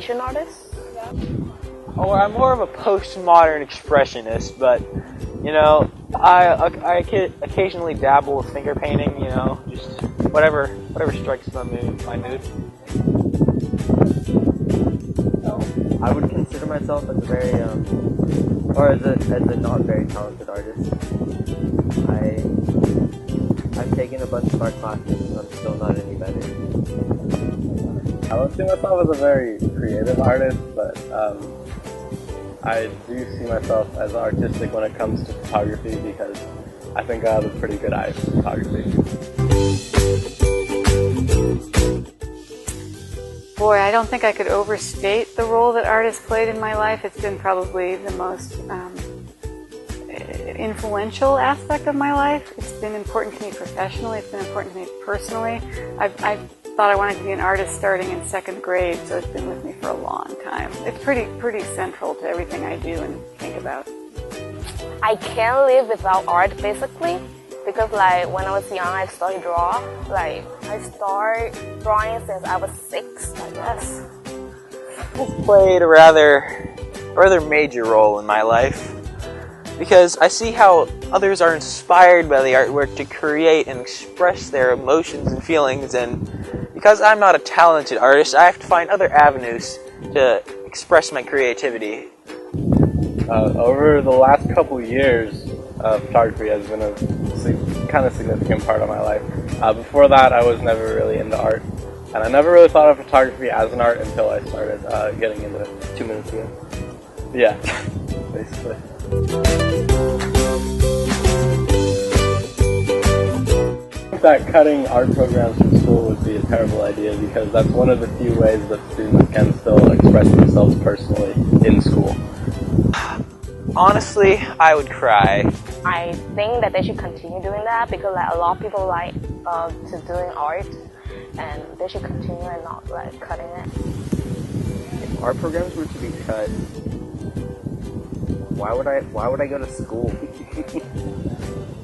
installation artist? Oh, I'm more of a postmodern expressionist, but you know, I occasionally dabble with finger painting. You know, just whatever strikes my mood. I would consider myself as a very, or as a not very talented artist. I've taken a bunch of art classes and I'm still not any better. I don't see myself as a very creative artist, but I do see myself as artistic when it comes to photography because I think I have a pretty good eye for photography. Boy, I don't think I could overstate the role that art has played in my life. It's been probably the most influential aspect of my life. It's been important to me professionally. It's been important to me personally. I thought I wanted to be an artist starting in 2nd grade, so it's been with me for a long time. It's pretty central to everything I do and think about. I can't live without art, basically, because like when I was young, I started draw. Like I started drawing since I was 6, I guess. It's played a rather major role in my life because I see how others are inspired by the artwork to create and express their emotions and feelings, and because I'm not a talented artist, I have to find other avenues to express my creativity. Over the last couple years, photography has been a kind of significant part of my life. Before that, I was never really into art, and I never really thought of photography as an art until I started getting into it 2 minutes ago. Yeah, basically. I think that cutting art programs from school would be a terrible idea because that's one of the few ways that students can still express themselves personally in school. Honestly, I would cry. I think that they should continue doing that because like a lot of people like to doing art, and they should continue and not like cutting it. If art programs were to be cut, why would I go to school?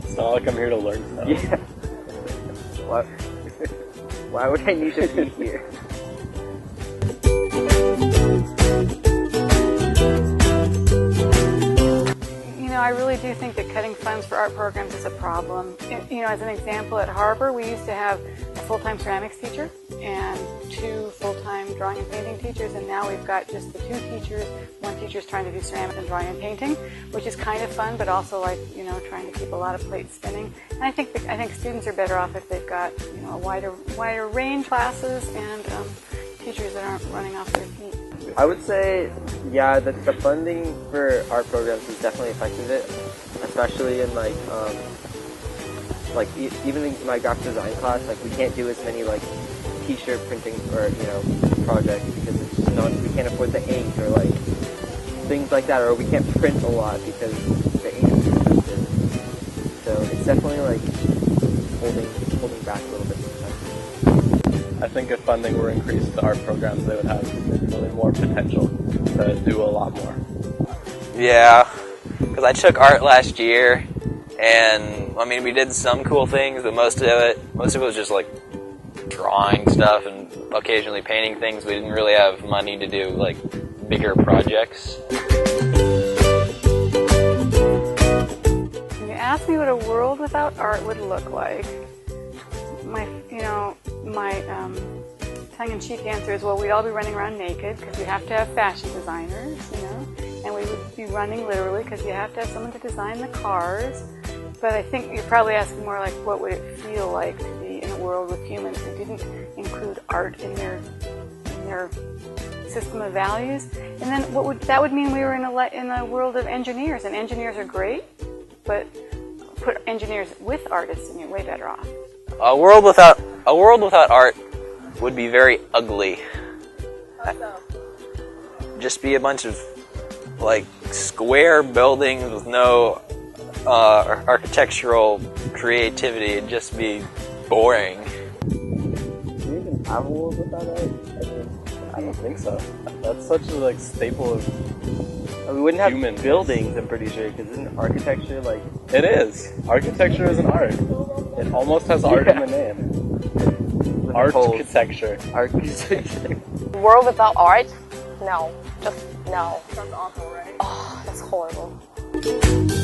It's not like I'm here to learn stuff. Yeah. Why would I need to be here? I really do think that cutting funds for art programs is a problem. You know, as an example, at Harbor, we used to have a full-time ceramics teacher and 2 full-time drawing and painting teachers, and now we've got just the 2 teachers. One teacher's trying to do ceramics and drawing and painting, which is kind of fun, but also like, you know, trying to keep a lot of plates spinning. And I think students are better off if they've got, you know, a wider range classes and teachers that aren't running off their feet. I would say, yeah, the funding for art programs has definitely affected it, especially in even in my graphic design class. Like we can't do as many like t-shirt printing or projects because it's just not, we can't afford the ink or like things like that, or we can't print a lot because the ink is expensive. So it's definitely like holding back a little bit. I think if funding were increased to art programs, they would have significantly more potential to do a lot more. Yeah, because I took art last year, and I mean we did some cool things, but most of it was just like drawing stuff and occasionally painting things. We didn't really have money to do like bigger projects. When you ask me what a world without art would look like, my tongue-in-cheek answer is, well, we'd all be running around naked because you have to have fashion designers, you know, and we would be running literally because you have to have someone to design the cars. But I think you're probably asking more like, what would it feel like to be in a world with humans who didn't include art in their system of values? And then that would mean we were in a world of engineers, and engineers are great, but put engineers with artists and you're way better off. A world without art would be very ugly. Just be a bunch of like square buildings with no architectural creativity. It'd just be boring. Do we even have a world without art? I don't think so. That's such a like staple of we wouldn't have humans. Buildings, I'm pretty sure, because isn't architecture like... It is. Architecture is an art. It almost has art in the name. Architecture. Architecture. World without art, no. Just no. Sounds awful, right? Oh, that's horrible.